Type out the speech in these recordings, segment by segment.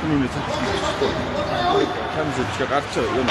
손님이 하면서 제가 가르쳐 이거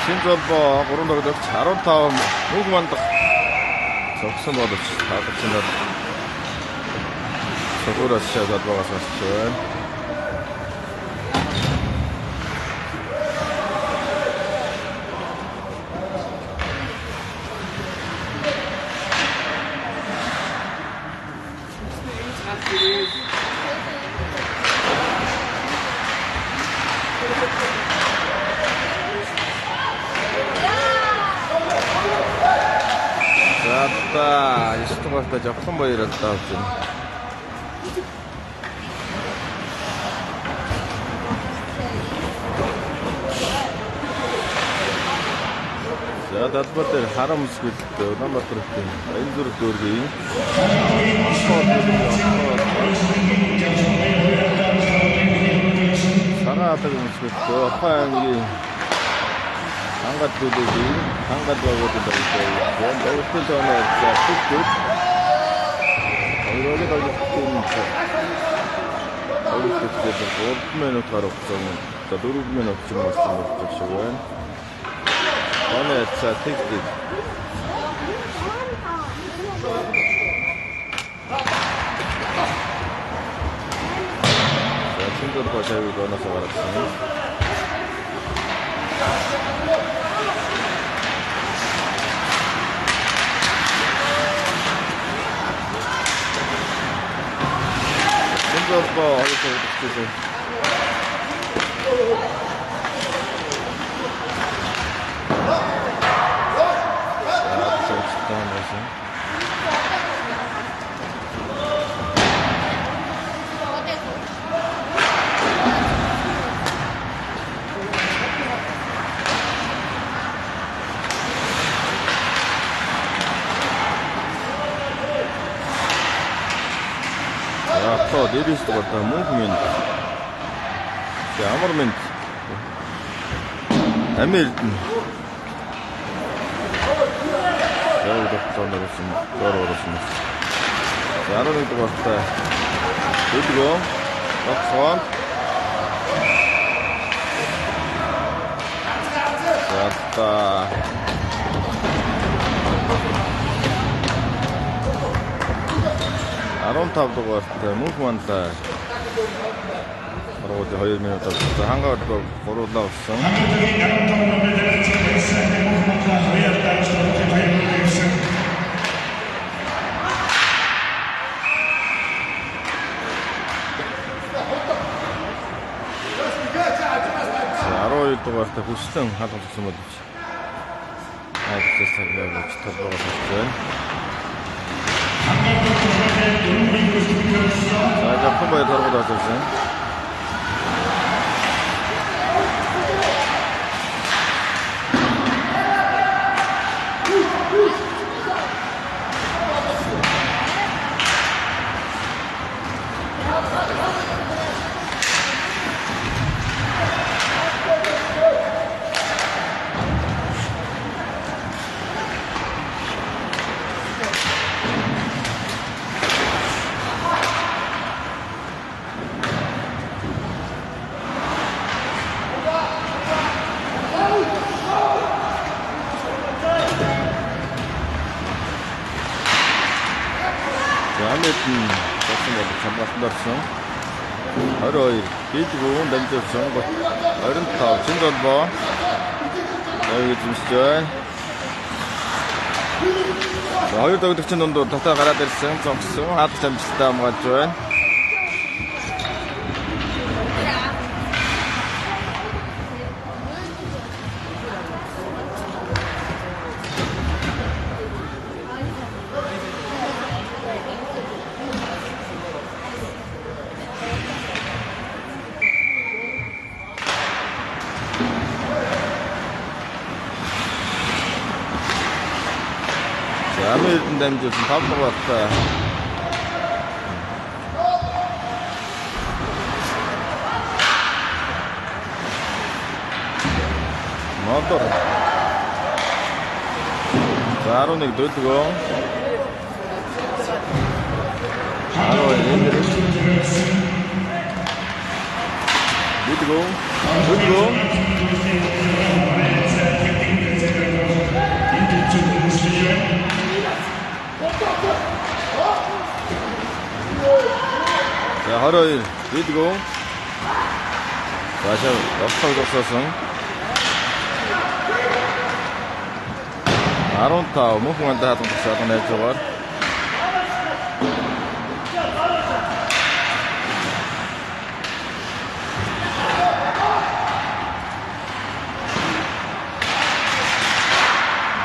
진짜 뭐 그런 거 잘 온다 누구만 딱 적서 넣어도 다 같이 저거라 시작 들어가서 시작 자, 이 시트가 저 컴보이를 딱 좀. 자, 다섯 번째 하람 스크립트, 넘버 트럭트, 인도르 도르기. 사가 타는 스크립트, 화양이. 한가도되기, 한가도하고 된다고 했어요. 너무 큰 전에 진짜 툭툭. 이렇게 가지고 여기 그때서 오프메뉴 타러 없으면, 노르메뉴 없으면 없으면 시원. 전에 진짜 틱틱. 자, 친구들 자유 넣어서 말았으니. 아빠 어디서 이렇게 só deles botar movimento, que é armamento, Hamilton, eu vou botar no próximo, já não tem botar, tudo bom, up front, já tá. 아론 탑도 갔을 때 무브먼트 바로 어제 허일면에 또 한가를 또 보러 나왔어. 아로일 또 갔을 때 부시등 하도 쓰면 되지. 아, 진짜 스타트가 들어가서 있어. 자, 이제 콤보에 들어보다 왔었어요. Амитн болсон бол самбалтанд орсон. 22 Бидгүүн дамжуулсан. 25 Чинзолбоо. Аяг эзэмшиж байна. Хоёр догдогчийн дундуур татаа гараад ирсэн. Цогсон. Хадч амжилттай хамгаалж байна. Амитн дамжуулсан 5 дугаартай. Мотор. 11 дөлгөө. 12 дөлгөө. 자, 22 Бидгүүн. 다시 역습 독서승. 15 мөхөн андаа хатгах найз зүгээр.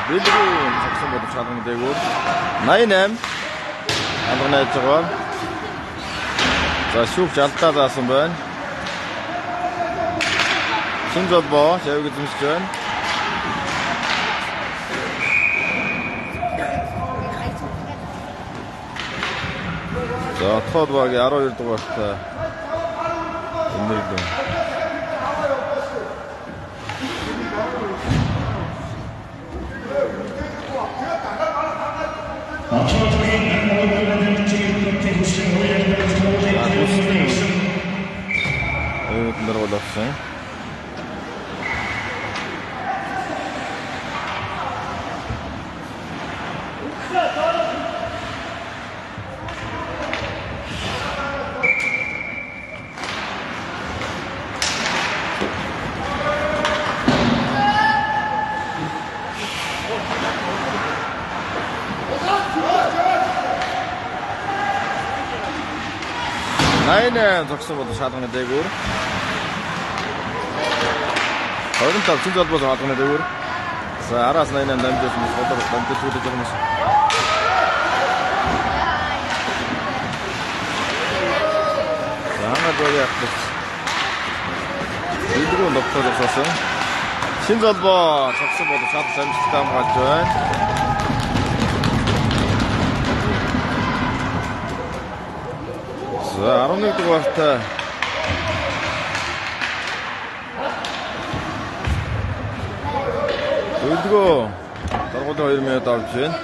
Бидгүүн зогсон бодож чадсан дээгүүр 88 андаа найз зүгээр. За шүүгч алдаа заасан байна. Чинзолбоо аяг эзэмшиж байна. За Тодбагийн 12 дугаартай өнөрлөө. Олсон. 나이는 적수보다 사동의 대굴. 어른탑 진짜 보자 사동의 대굴. 자, 알아서 나이는 남겼습니다. 어떤 남겨 주도 좀 하시. 자, 하나 더 약. 일부러 높아 적었어. 신전보 적수보다 사동 잠시 다음 갔죠. 자, 16 дугаарт өлдгөө даргуулын 2 минут авч байна.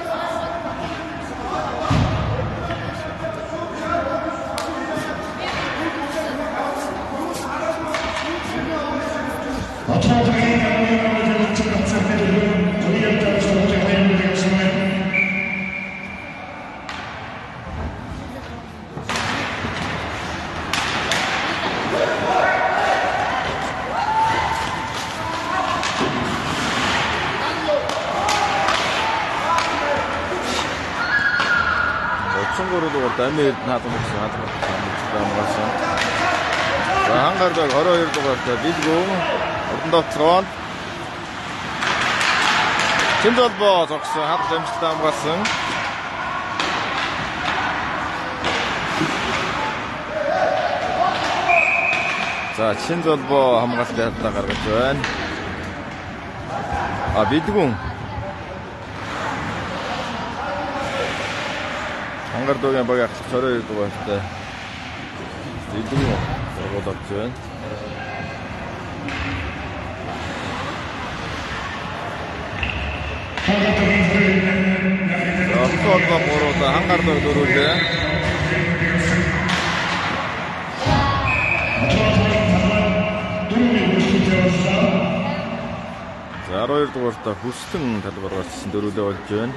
충고로도 땀이 나도 먹지 않았어. 자, 한가르다 걸어야 될 것 같아. 미드고, 어떤 덕트론. 진전보 적수, 하트 잼스 다음 갔음. 자, 진전보 한번 갔을 때 했다, 가르쳤죠. 아, 미드궁. 한가르도에 뭐야 저를 두고 했을 때 이등모 저거답진 또 한번 보러 한가르도 들어올 때 자, 아로일 두고 했을 때 후스팅 다들 걸어갔을 때 들어올 때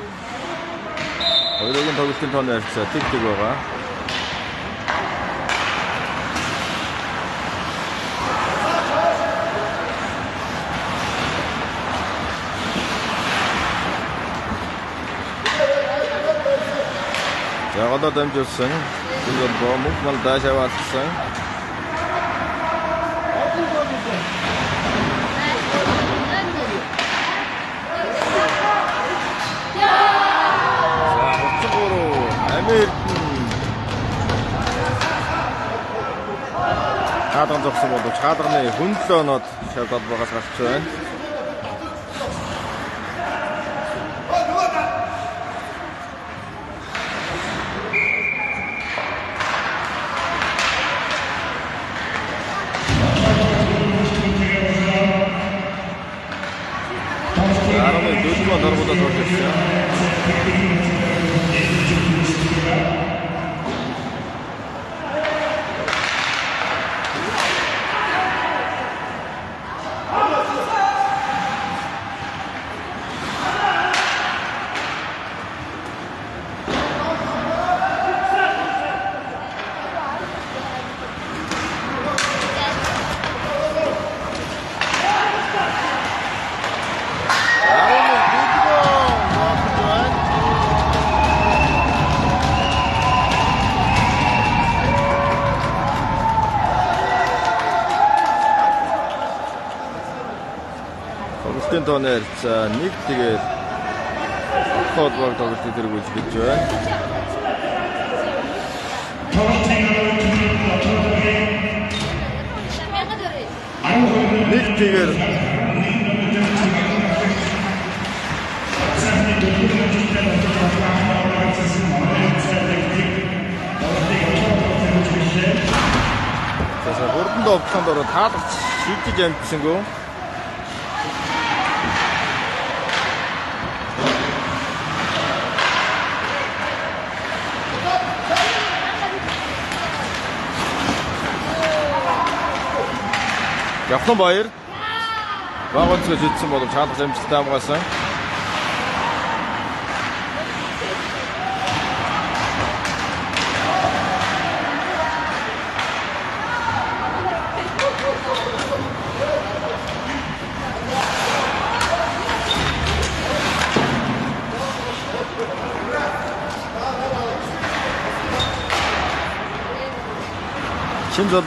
Хоёрын тоглолтын тооны харьцаа тэг байгаа. За одоо дамжуулсан. Шинжлэх мөнгө мал дааш аваалсан. Хаалган зогсон боловч хаалганы хөндлөө оноод шавдаад байгаас гарч байна. Армын дөрвөн дөрвөдөө орж ирсэн. Тоглолтын тооны харьцаа 1 тэгээд хот баг тоглолтыг дэргүүлж гэж байна. Нэг тэгээд хурдан довтлоонд ороод хаалгач шийдэж амжсангүй. Явхан баяр. Багонцгож идсэн боловч хаалгач амжилттай хамгаалсан. Шинжлэх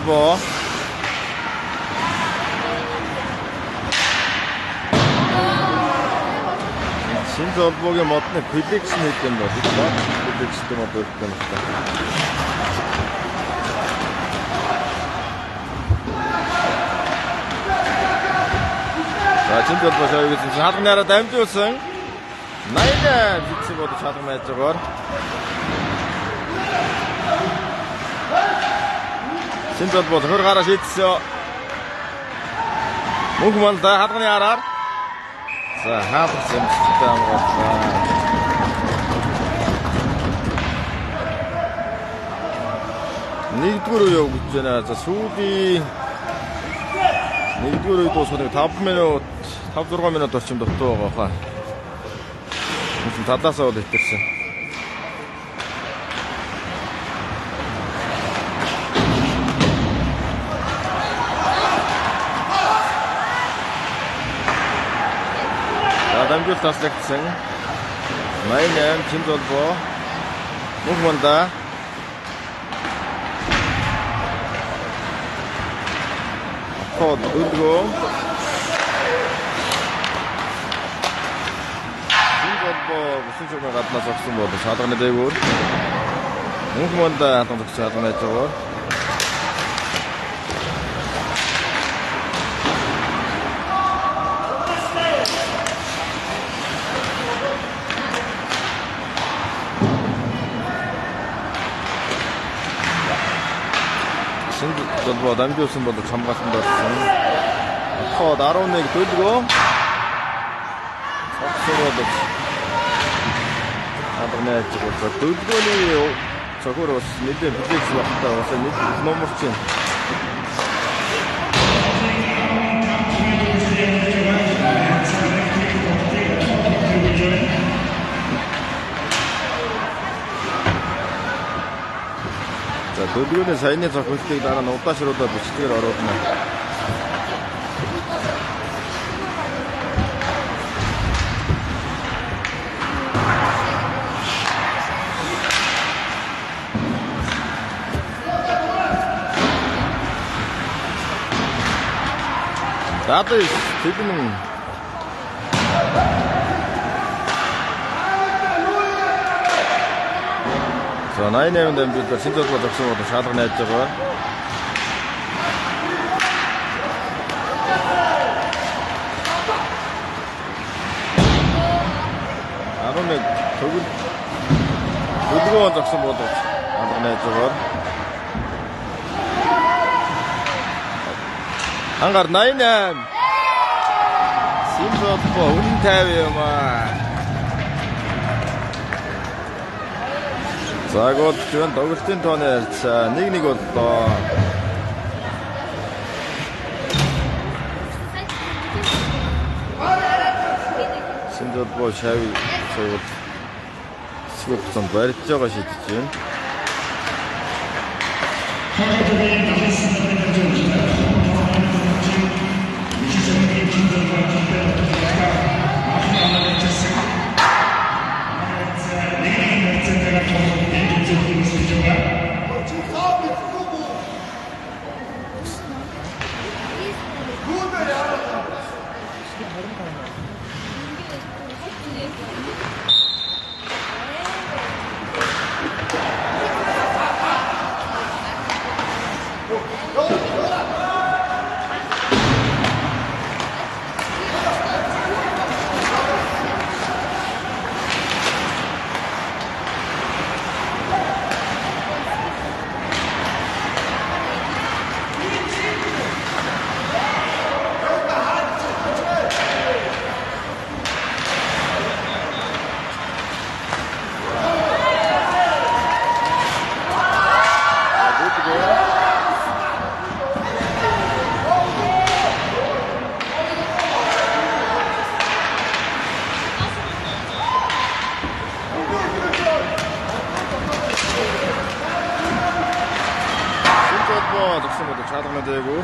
Шинжлэхгийн модны коллекшн хийх юм бол коллекшн мод өгөх юм байна. За Шинжлэх шавьгийнсэн хаалганаараа дамжуулсан. 88 жигсэн бодож хаалган байж байгаагаар Шинжлэх хөр гараа шийдсэн. Мөнгө малда хаалганы араар за хаалгач амжилттай хамгаалсан. Нэгдүгээр үе явж байна. За сүүлийн нэгдүгээр үе дуусахыг 5 минут 5-6 минут орчим дутуу байгаа хаа. Мөн талаасаа бол итэрсэн. Дамжуул таслагдсан. 88 Шинжлэх мөнгө манда хот үлгөө Шинжлэх гаднаас огсон болов шалганы дээгүүр мөнгө манда хатан зогсож шалганы дээгүүр Шинжлэх дамжуулсан бол хамгаалтанд орсон. Хот 11 төлгөө. Огсороод адгнаач гол төлгөөний цогоор бас нэлээд флекс багтаа бас нэг номер чинь. Dördüğünde sayınca çakıştık da noktaşır da biçtikler arasında. Zaten tipinin 나인 evinde bir 진짜 적성으로 샤드냈죠. 아론의 두두거 적성으로 샤드냈죠. 한가르 나인은 심소포 운타위마 За гол чивэн догтын тооны ярьцаа 1-1 боллоо. Синдодбоо шави цогт сгүпсэн барьж байгаа шийдэж байна. 적성으로 자동화 되고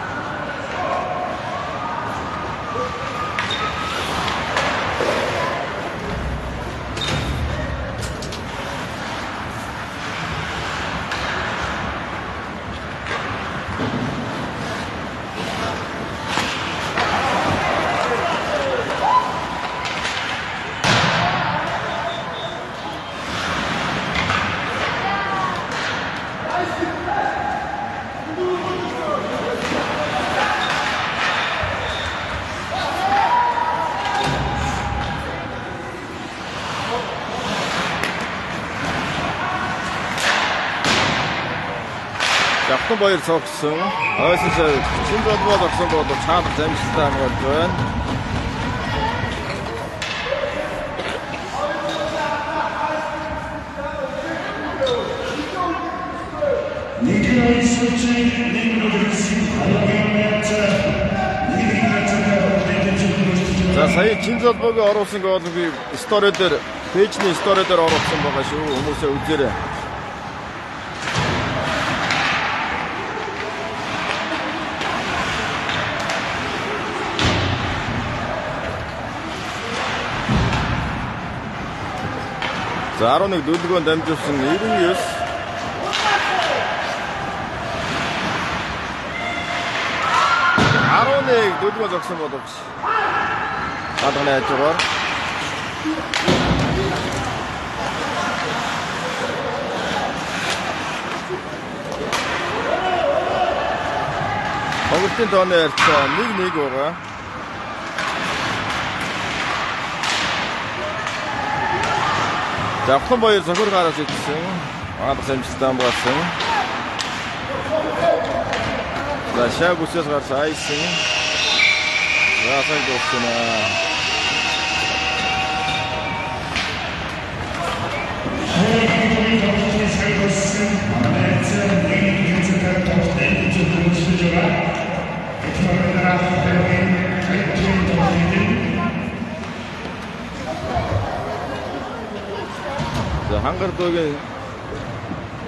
Автон баяр цогсон. Ойсоо Синдодбоо зогсон бол чаад замжтай болж байна. За сая Синдодбоогийн оруулсан гол би стори дээр пэйжний стори дээр оруулсан байгаа шүү. Хүмүүсээ үзээрэй. За 11 дөлгөөнд дамжуулсан 99 11 дөлгөө зогсон боловч гадагны хажуугаар Монголын тооны ярьцаа 1-1 байгаа. За автон баяр зохиор гараад ирсэн. Манайх самжтай болсон. За шаг үсээс гарсан айсан. За сайн дуусна. 한가르도의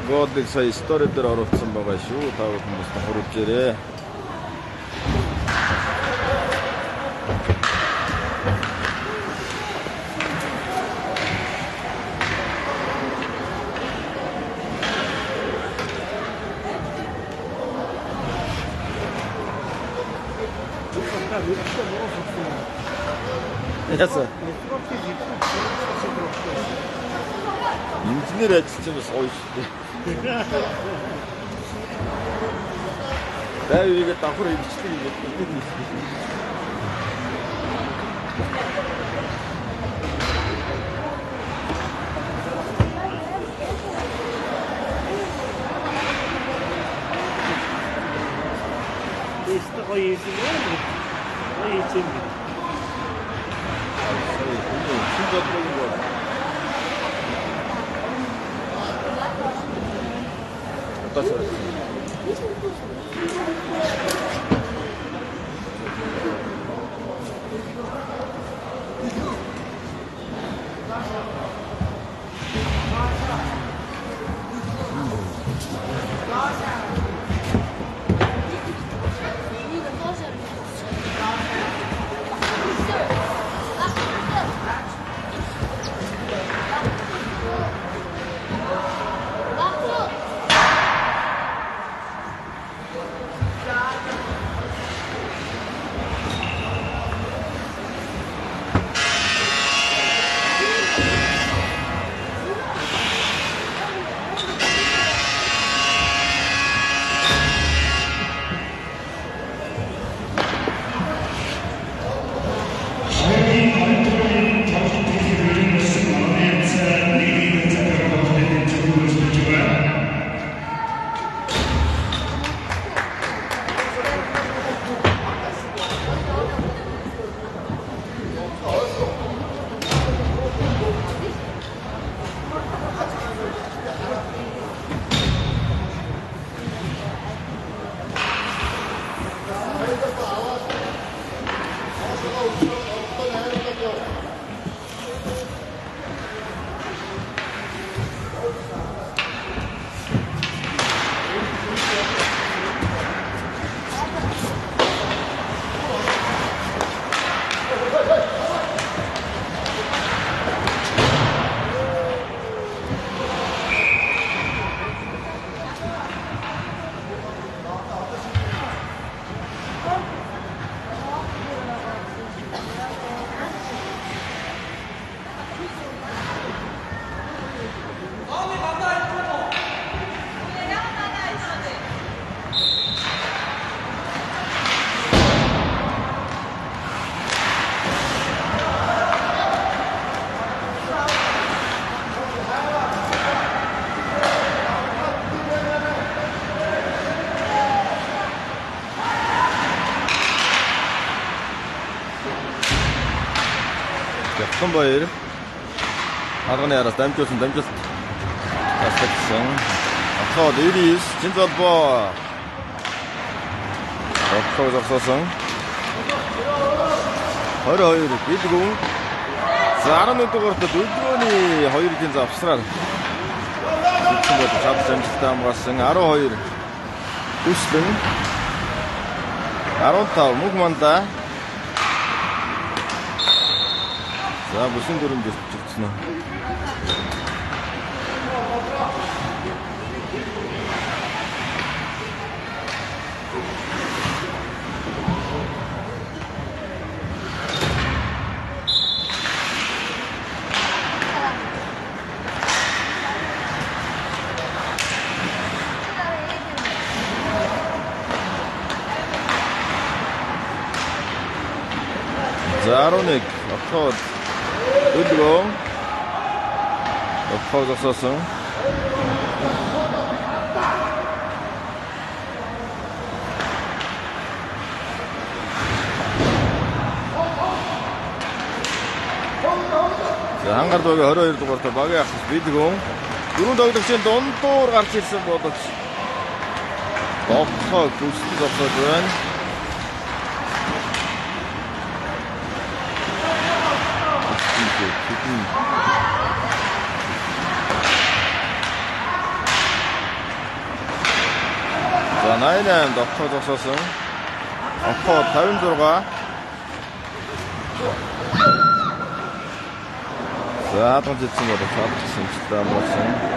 Godlik sai story'들 orutsun bagasiu tahu kumusna huruf jere. Jasne. 인진이래 진짜 어이씨. 내가 이게 딱 그래 미치겠네. İşte o yeşil var mı? O yeşil mi? 진짜 떨린 거 같아. 갖다 써. Konvoyur. Арганы яраас дамжуулсан. Тасгсан. Ахад 99 Жинзолбоо. Огтоо зогсоосон. 22 Бидгүн. За 11 дугаарт өдрөөний 2-ын завсраар. Тэгвэл цааш амжилттай хамгаалсан 12 Үслэн 15 Мугманда. За бүсэн дөрөнд ирчихсэн нь. За 11 Огтод өдрөө Огтод зогсоосон. За хангардуугийн 22 дугаартай багийн ахс Бидгүн дөрөв тоглогчийн дундуур гарч ирсэн боловч Огтод бүсд зогсоод байна. 나이는 너터 적서승. 어퍼 다운 들어가. 자, 동지 친구도 잡으신 집단 버튼.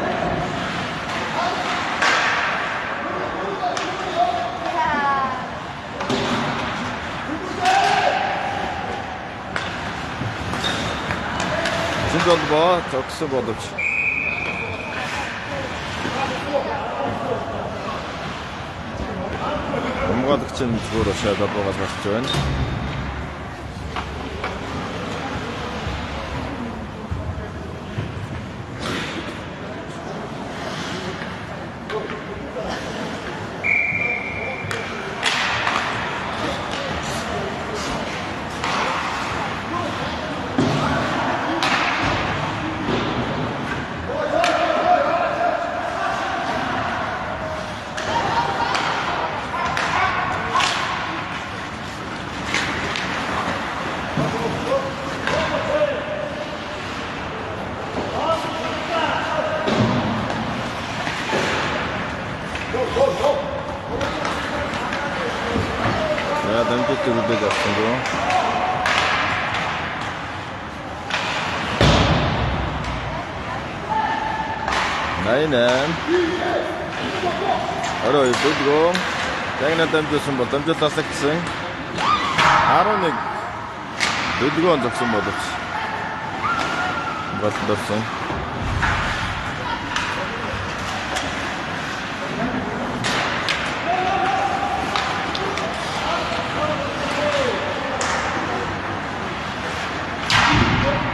진전버 적스버도치. 뭔가 득진 주로 쉐더버가 샀죠. 자, 넘기트 구배 잡습니다. 나이는 어려이 부드고 땡는 댐주슨 뭐 댐줬다 섹승 아로닉 누드건 적슨 뭐 덥지 뭐가 덥승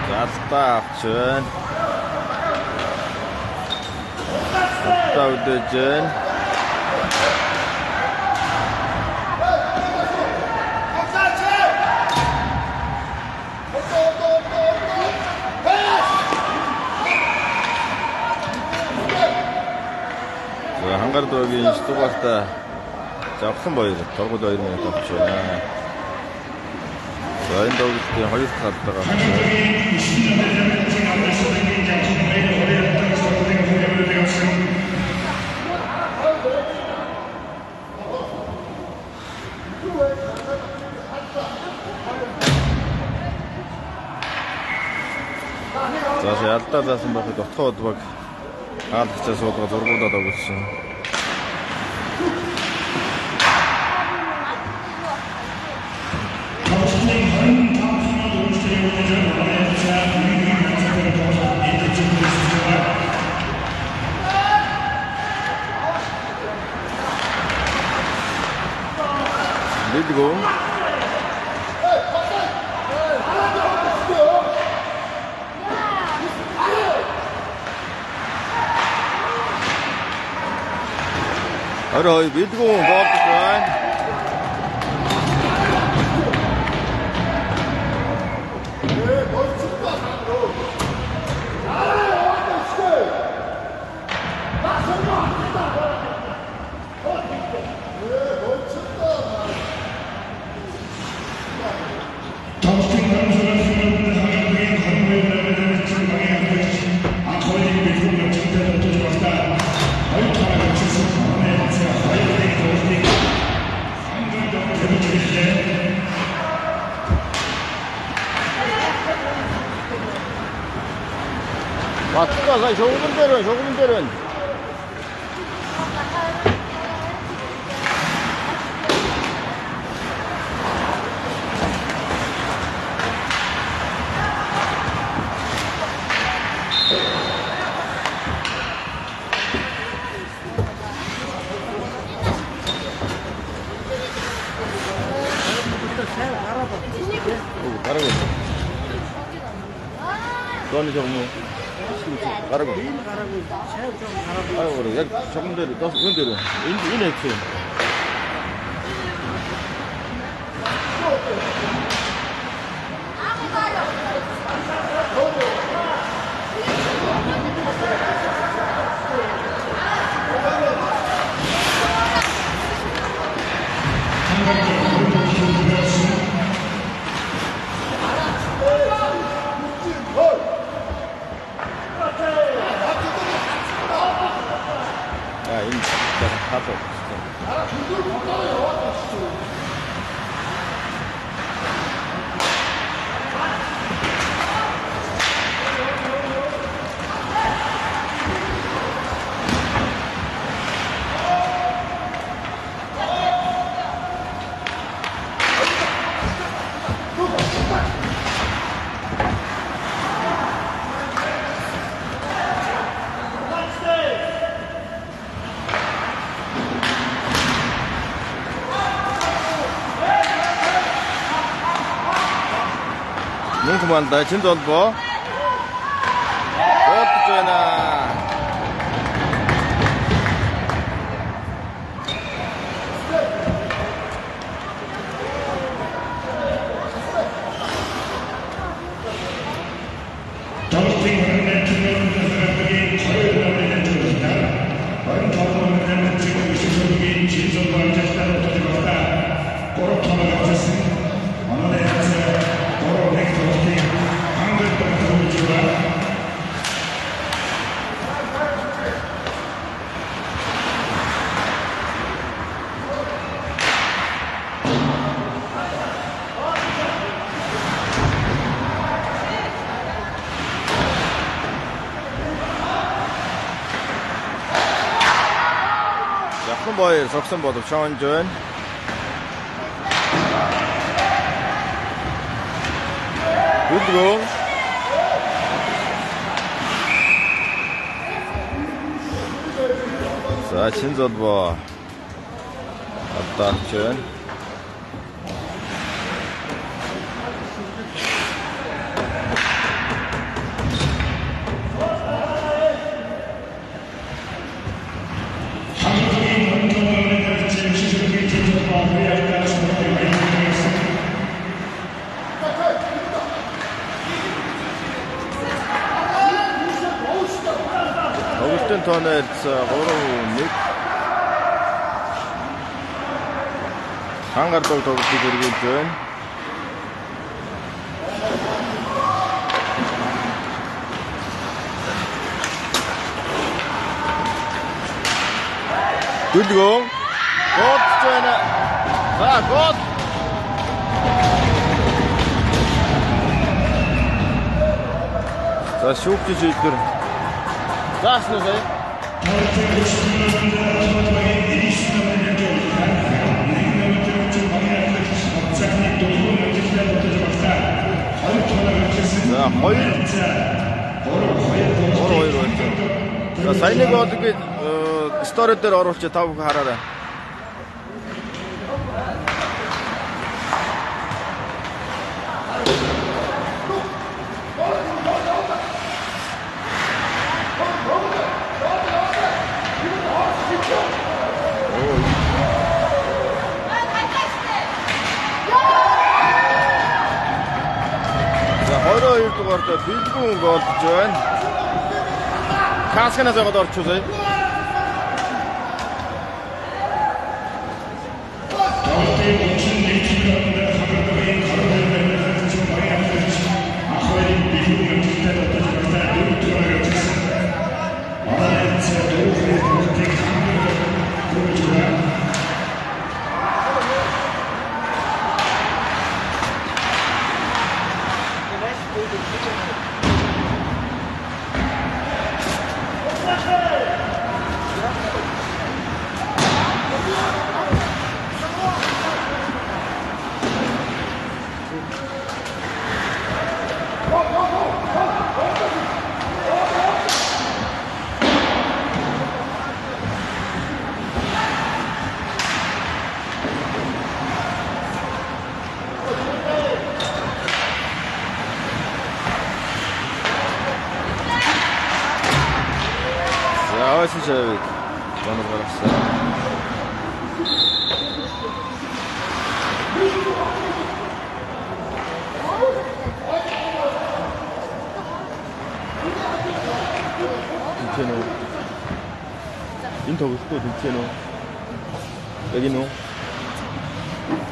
자 스탑 준 Saudajun 한가로 여기 또 갔다 조금 보이죠. 돌고 더 있는 것 같죠. 저인도 그때 헐리스 갔다가 자, 제 앞다다 선박도 터도 막 아트에서 더 돌고다다 그치. 리드고 어려이 리드고 뭐할까 와, 투가가 조금들은. 가라고. 너는 정무. 가라고. 아이고, 그래. 여기 조금 대로, 이건 대로. 인엑스. 야, 가서. 농구만다 진도 뭐 꽃도 줘나 콤보의 석선보도 최원준 굿공 자 진전보 앞다ჩვენ Augustin Tonnet Goronik Hangartog тоглолтыг хэрэгжүүлж байна. Дүлгөө гол байна. За гол. За шүүгч ийдэр. Заасан уу? За хоёр байна. За саяны голыг стори дээр оруулчих тав хараарай. дугаарт бэлгүүн голж байна. Касканаас яваад орчихвээ. Şöyle bana bıraksa. 괜찮아. 인터뷰 또 괜찮아. 여기는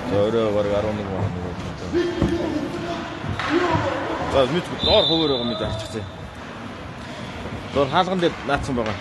저러 버려 가는 거 하는 거 진짜. 자, 밑으로 더 호버려 갑니다. 진짜. 너 하상대 낮춘 봐가.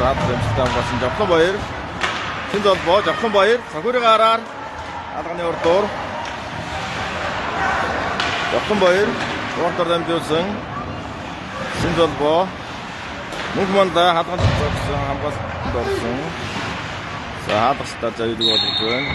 хатар амжилттай хамгаалсан Жавхан Баяр. Шинэ золбоо Жавхан Баяр цохиурын гараар алганы урдуур Жавхан Баяр дууртар дамжуулсан шинэ золбоо мөнх мандаа хадгалж зогсон хамгаалалт орсон. За хадгалалтаа завьдаг болж байна.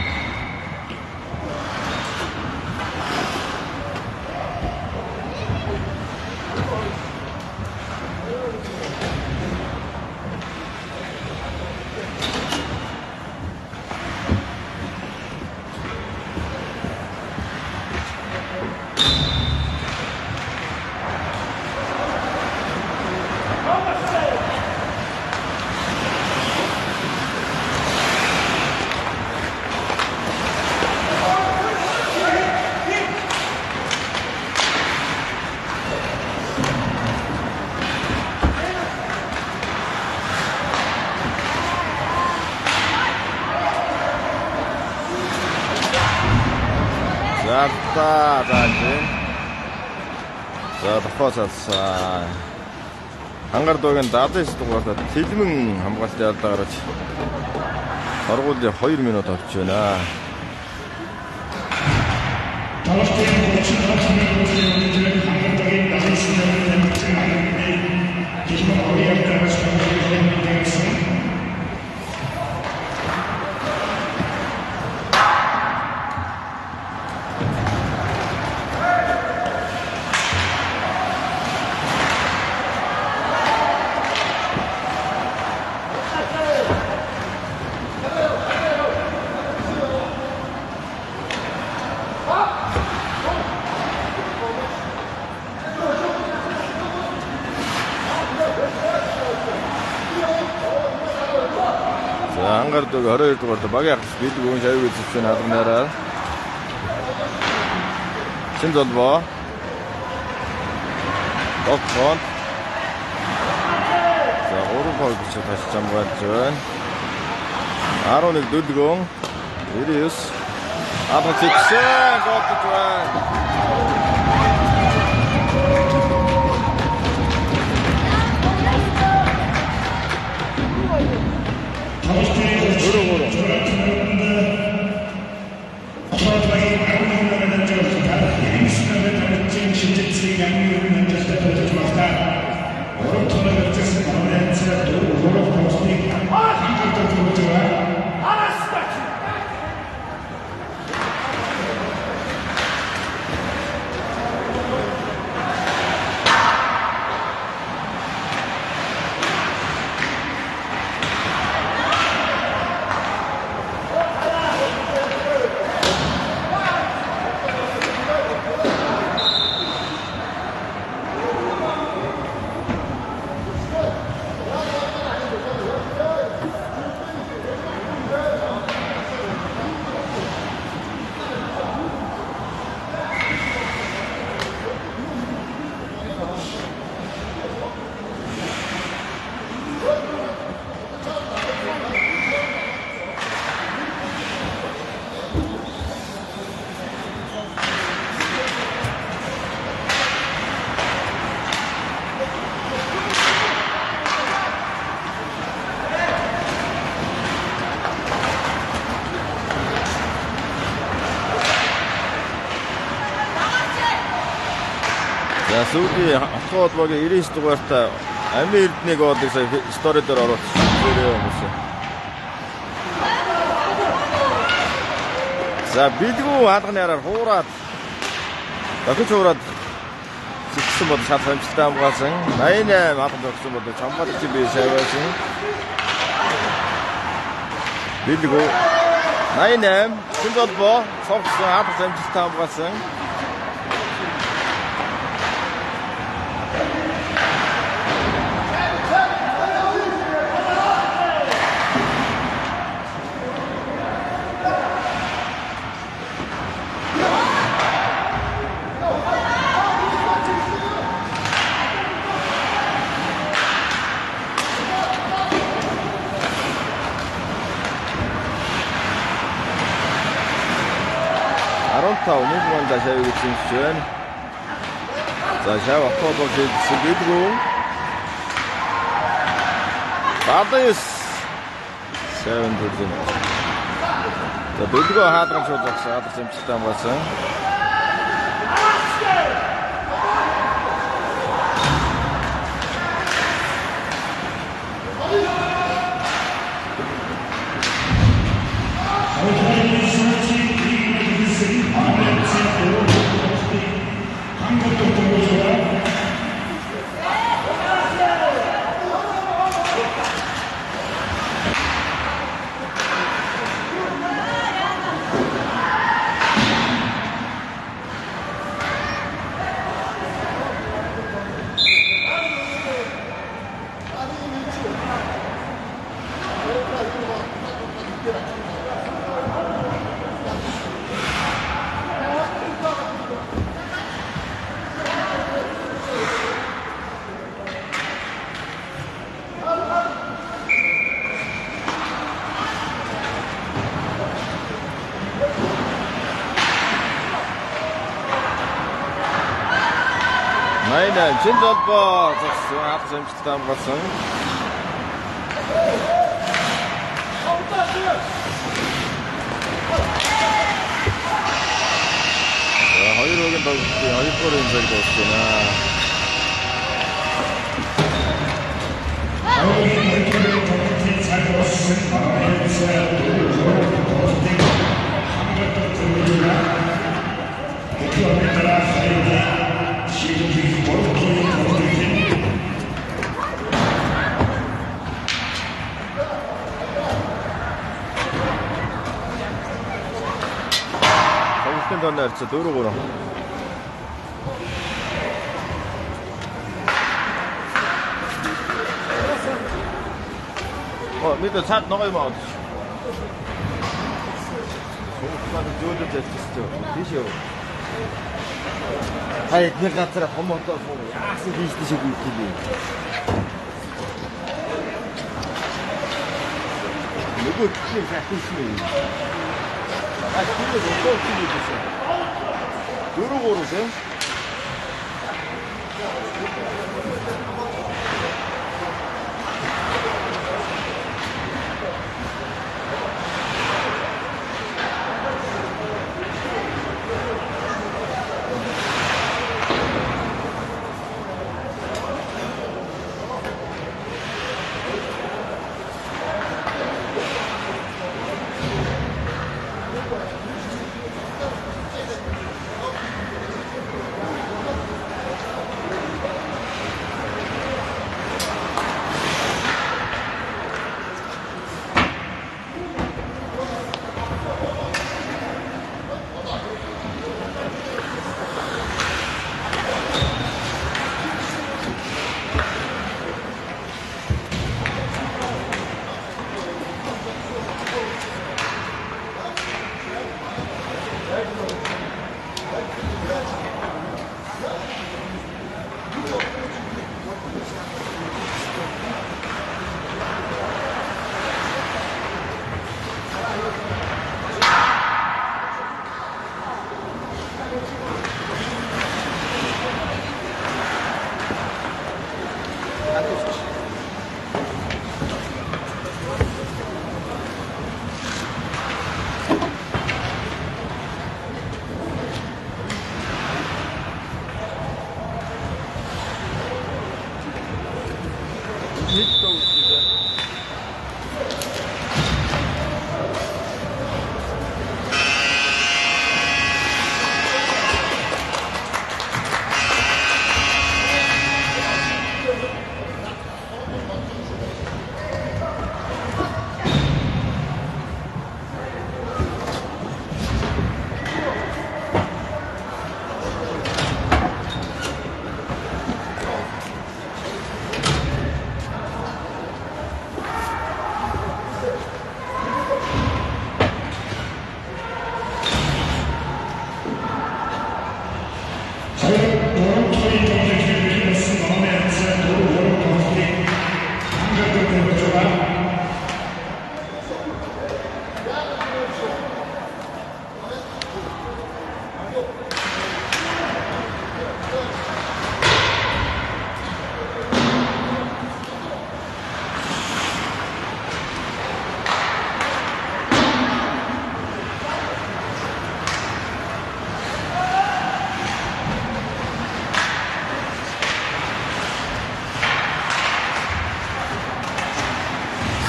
За тохиолсон хангар дуугийн 70 дугаарт Тэлмэн хамгаалтын алдаа гараж оргуулын 2 минут авч байна. Хангарддаг 22 дугаарт багийн ахс бид гүн шавь үзсэн хаалганаараа шинэ золбоо тогтхон за 3 гол гэж тасч хамгаалж байна. 11 дөлгөн 99 16 гол гэж байна. Сүүлийн холбоогийн 99 дугаарт Амин Эрдэнэгийн голыг сая стори дээр оруулсан хүмүүс. За бэлгүү хаалганы араар хуураад дахиж хуураад зэгсэн бол шал амжилттай хамгаалсан. 88 хаалганд өгсөн бол хамгаалагч бие сайваасан. Бэлгүү 88 шинэ золбоо цогцсон хаалганд амжилттай хамгаалсан. Мөнх мандаа шавь үзсэн чинь. За шавь автобус хийсэн бэлгүү. 4대1 7 돌진. 자, 노드가 하드랑 조작사, 하드 쌤 치단 발생. Aynen, Cindotbo, Jackson, hatta 쌤 치단 발생. 자, 허리로긴 더 허리꼬리 인석이 뒀으나. Sen dönerse doğru vurun. 밑에 차 나가면 소금까지 줘도 됐죠. 드시오. 아이, 그냥 같으라 한번 더 보고 약속 드시고 있기. 누구 그게 잘 드시네. 아, 근데 또 어떻게 드세요? 요러 고르세요?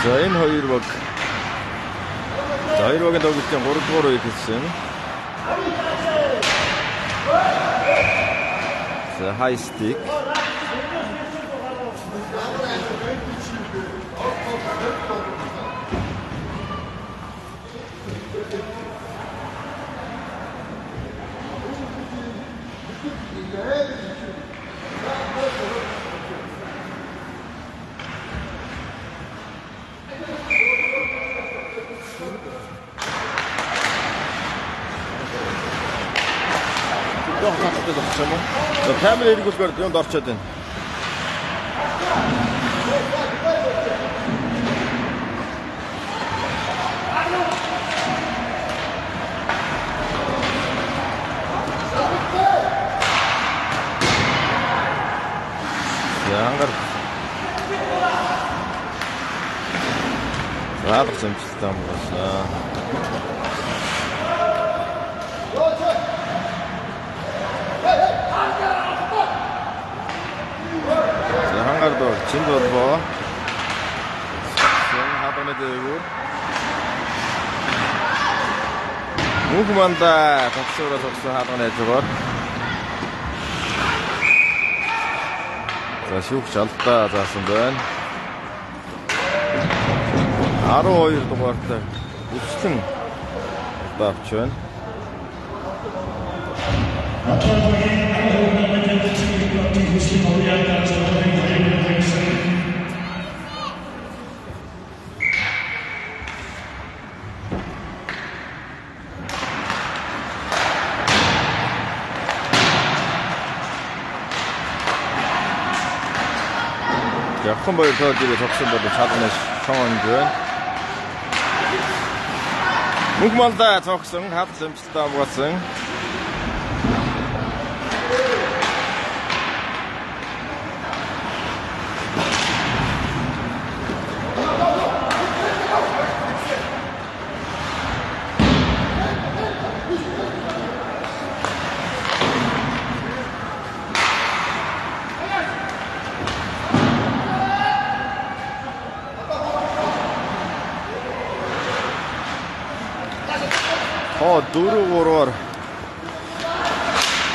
За энэ хоёр баг. За хоёр багийн тоглолтын 3 дугаар үеийг хэлсэн. За high stick. Камер эргүүлгээр юунд орчод байна. Янгар. Радах зэмжилтэй юм байна. Хангардаг чинд болбоо. Сэн хатаны дээгүүр. Мухманда тасвараа тогсон хатаны ажгаар. За шүүгч алдаа заасан байна. 12 дугаартай үслэн давч байна. Явхан баяр тооцоог тогсон бол чаднаас шоон гэн. Мухманда цогсон хат зэмжлэлтэй амгаасан. Дөрөвөөр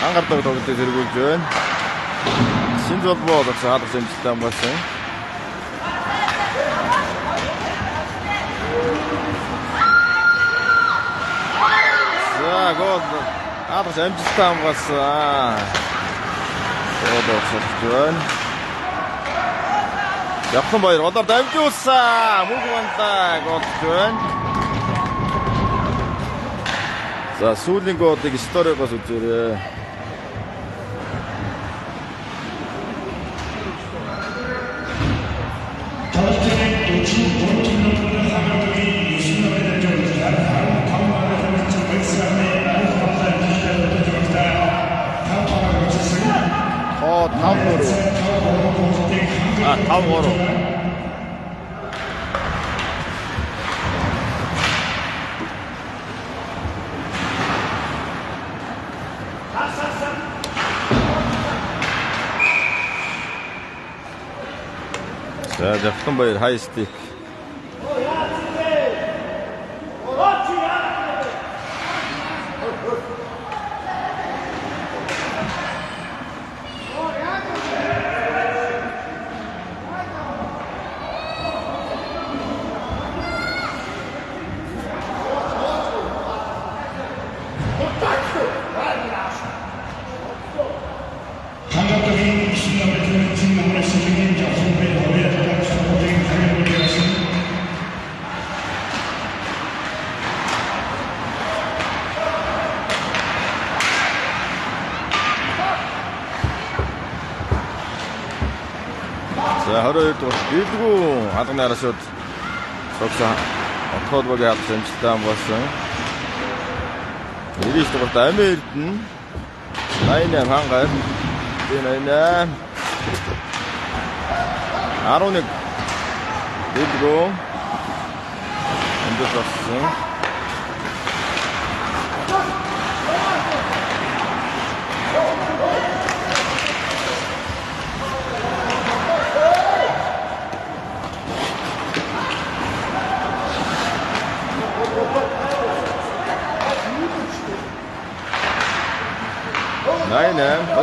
ангардаг тоглолтыг зэрэгүүлж байна. Шинж болбоо гэсэн хаалга зэмжилтэй болсон. За гол хаалга зэмжилтэй болсон. Одоосч байна. Явхан баяр одоор дамжуулсан. Мухманда голж байна. За сүүлийн гоолыг историогоос үзээрэй. тавгор. За Жавхан баяр high stick. За 22 дугаар Билгүү алганы арашууд цогцоо отход багийн хад хэмжлэлтэй амгаасан. 99 дугаарт Ами Эрдэнэ 88 хангай 88 11 Билгүү энд болсон. 나인엠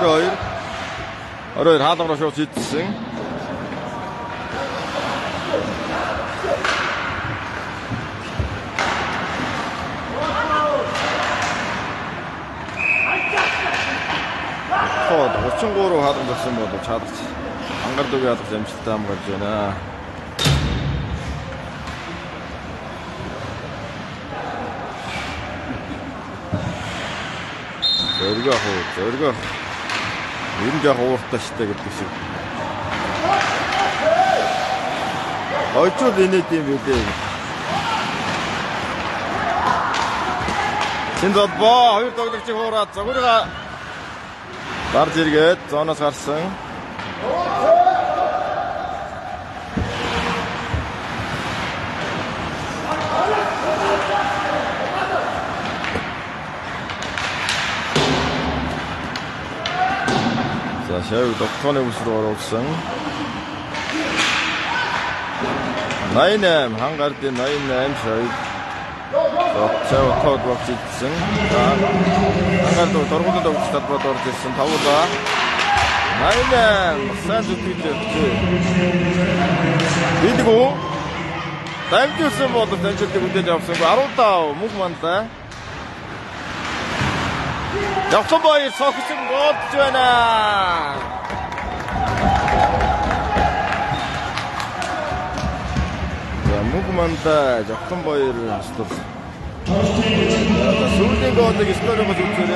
월요일 하덕으로 쇼 뒷승. 오천고로 하던 것은 모두 차듯이 안가르도비 하던 잼시다 한번 가지나 저리가 윤자 호스다 시대가 뜻이 어쩌 되네 때문에 진짜 봐 허일 떡덕지 호라 저거가 Barjirget, Jonas Garsen. 자, 셰우 독턴의 우스로 어록성. 나이넴, 한가르티 나이넴, 셰우. 셰우 타우드 왁시층. 한가르도 더르고도 독시다 프로토르티슨 타우다. 나이넴, 산주 뒤지고. 타임주스 모두 댄스 때 문제 없음. 아로타오, 무그만타. 역선보이 서크승 못 주나. 자, 무그만타, 역선보이를 스톱스. 술딩거 어떻게 스토리가 좋더래.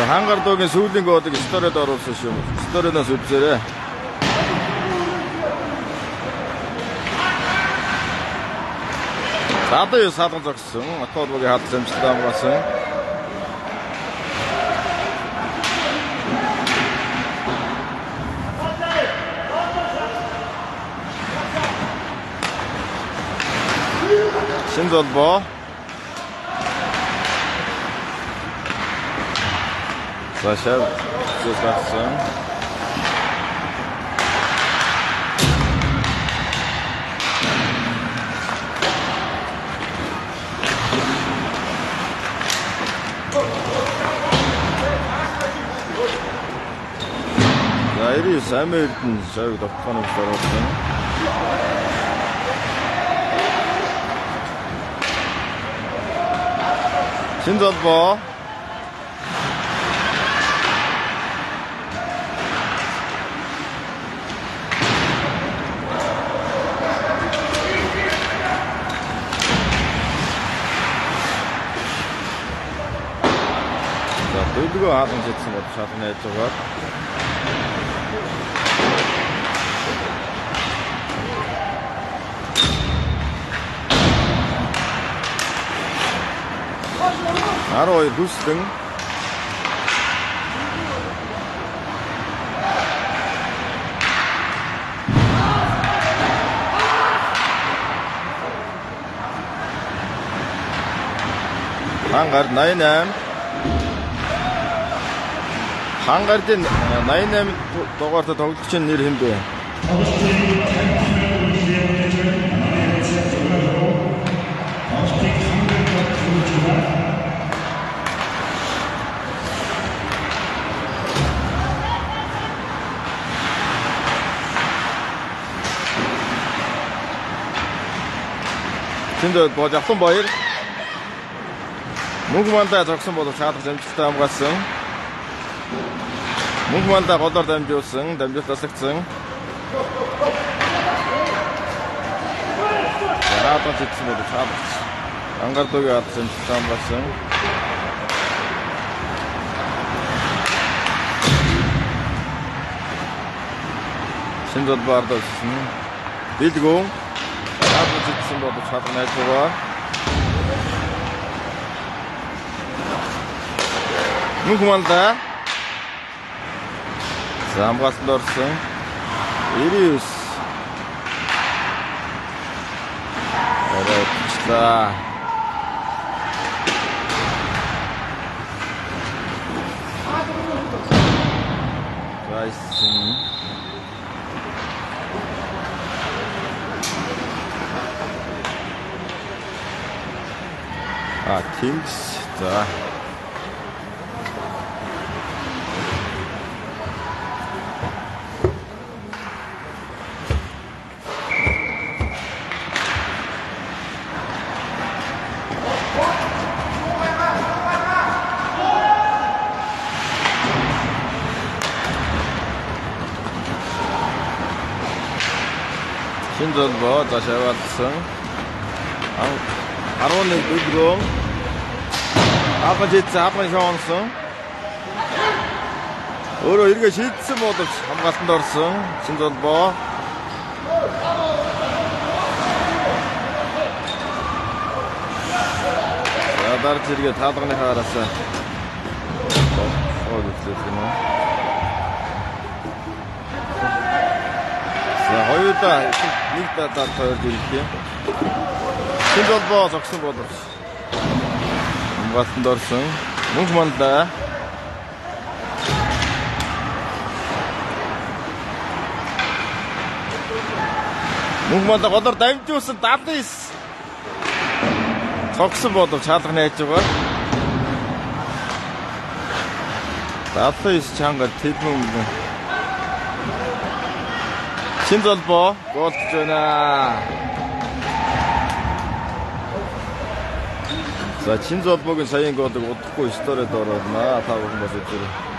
한가르도긴 서울된 거 어떻게 스토레도 없으시오. 스토레는 습세래. 사도요 사도 적승. 토도게 하트 좀 시다 먹었어. 신전보. 자, 셰프, 주스박승. 자, 이리 사무엘튼, 셰프 덕분에 들어왔어. 신전보. Duyduğu hatun jetsin o şatın etçi var. Aroy Husting. Hangar Nainem. 한가리때 나이넴 똑같아 덕친 일 힘들. 진짜 뭐 작품 보일? 무구만다 작품 보도 자다 좀 치다 한번 갔어. 뭉크만다 거덜 담조승, 담조다 색승. 자, 하던 지츠 모두 차박치. 안가르도기 같은 지참박승. 신전 바르다 있으면 빌드공. 하던 지츠 모두 차박 내주고. 뭉크만다. 자, 한번 갔습니다, 어르신. 이리우스. 그래, 붙이다. 나이스. 아, 킹스. 자. 신전버 다시 왔승 아론의 의드롱 아빠 지츠 아빠 형승 어려 이렇게 지츠 모두 한번 갔습니다 어르승 신전버 자 다르치 이렇게 다동네 가라서 됐구나 자 허유다 닉다 다 더해드릴게요 신전버 적승보다 같은 더승 뭉크만다 뭉크만다 거들 다임주스 따뜻이스 적승보다 차트가 내주고 따뜻이스 장가 티풍 신전버 꽃주나 자 신전버는 자인 것도 어떻게 있더라도 나 타고 한번 했더니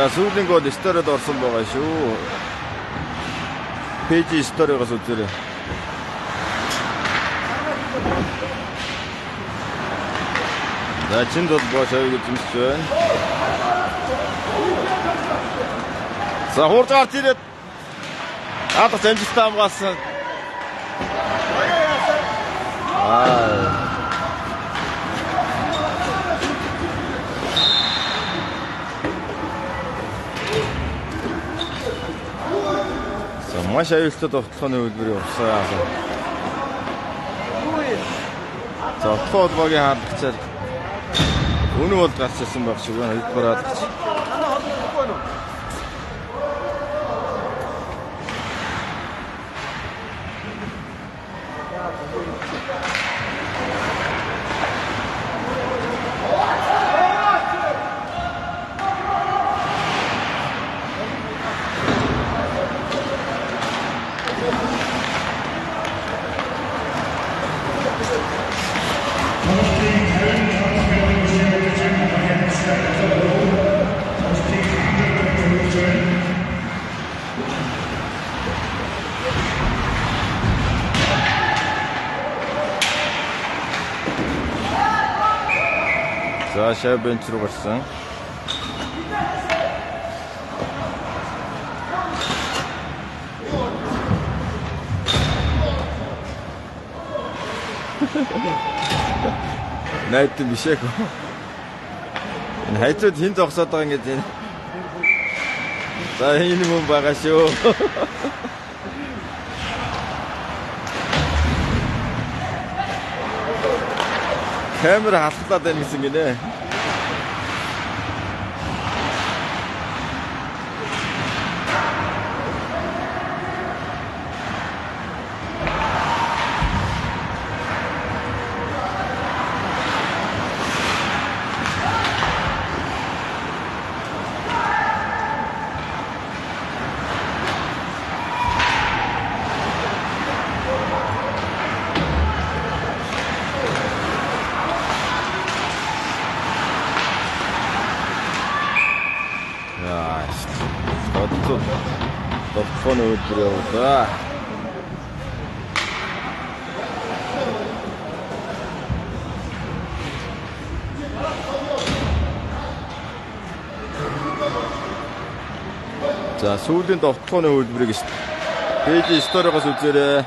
자, 수빈 거 스토리도 없어 먹으시오. 페이지 스토리가 좋더래. 자, 진도 뭐 저기 좀 있어. 자, 호르자 아티렛. 아또 잼지스타 한번 갔어. 아. 정말 샤일 때도 턴의 의들이 없어야 해서 자, 토어드박에 한 진짜 어느 것 같이 쓴 박치고요. 이거라 같이 자, 샤이 벤치로 갔어. Найт бишээгүй. Энэ хайцууд хин зогсоод байгаа ингэж байна. За энэ хүн байгаа шүү. Камера хасглаад байна гэсэн гинэ. Телефон өдрөө удаа. За сүүлийн довтлооны хөтөлбөрийг пэйж сториогоос үзээрэй.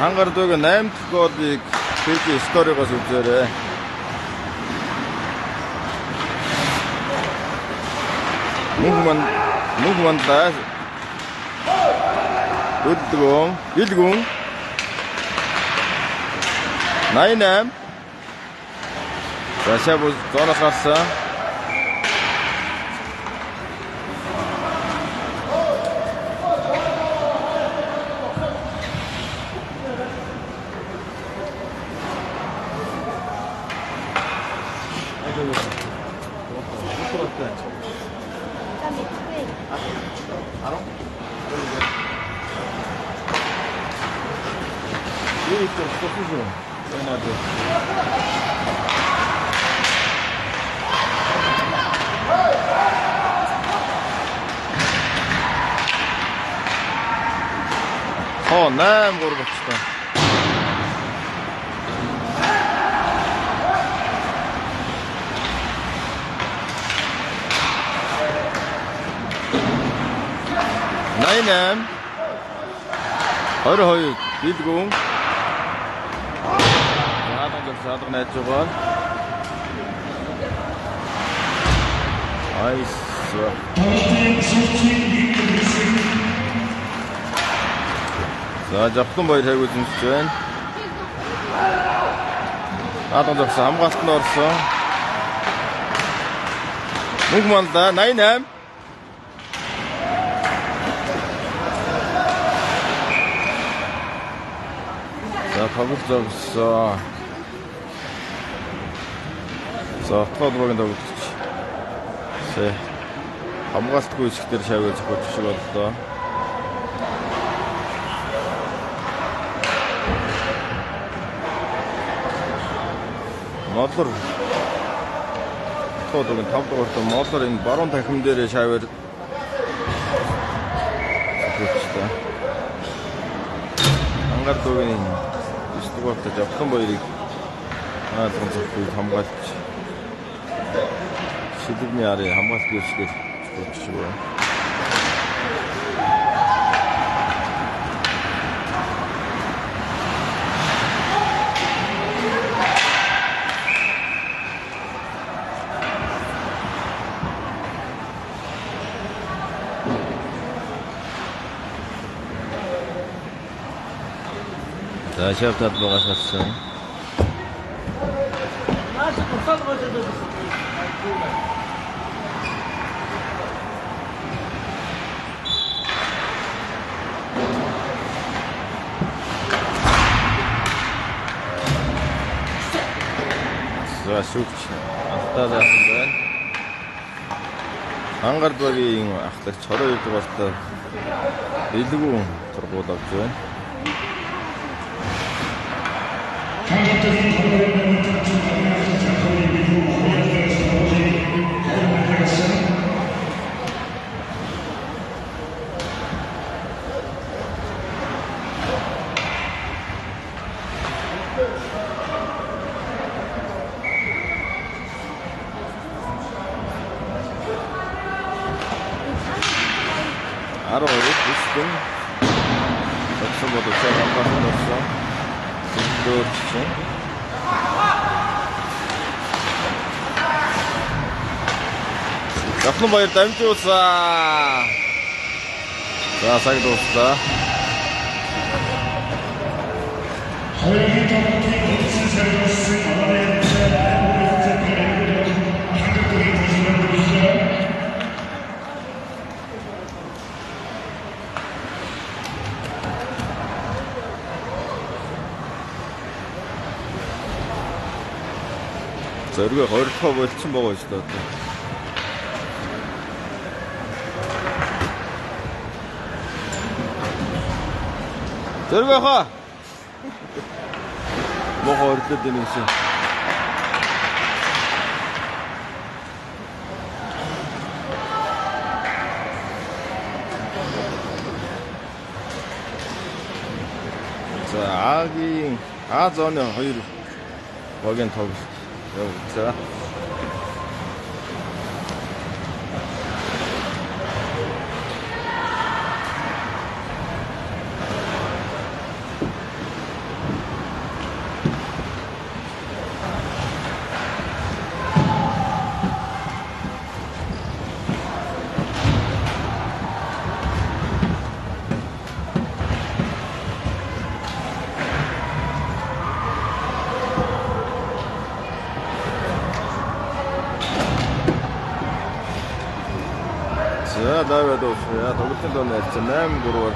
Хангардуугийн 8 дахь голыг пэйж сториогоос үзээрэй. Мөнх мандаа Илгүн 88 Рашабу зоноос гарсан. Оо, 8-3 болчихсон. Найнам 22 Билгүн Садаг найз байгаа. Айс. За жавхан баяр хайг үзүүлж байна. Адан зогсон хамгаалтанд орсон. Мөнх мандаа 88 За тоглож зогсон. За тоглоомын дагуулж. Хамгаалтгүй хэсгээр шавьяа зохиож шиг боллоо. Модлор тоглоомын 5 дугаарт модлор энэ баруун тахим дээр шавьяа зохиожтой. Хангардуугийн 9 дугаарт жавхан баярыг зохиож хамгаалж Шидэгний ари хамгаалт хийсгээр болчихсон байна. За шавтад багаас авсан. шүүгч алдаа заасан байна. Хангар багийн ахлагч 22 дугаартай Илгүүн тургуул авч байна. Аруу үстэн тогсон бодож хамгаалсан болсон. Дөөрсөн. Давхны баяр дамжуулсан. За цаг дууслаа. Зориго 2 дахь болцсон байгаа шүү дээ. Зориго хаа. Мохоо орлоод байна юм шиг. За Агийн А зооны 2 богийн тоглолт явуулсан. За даваад уусаа. Тоглолтын доо нэлцэн 8-3-аар.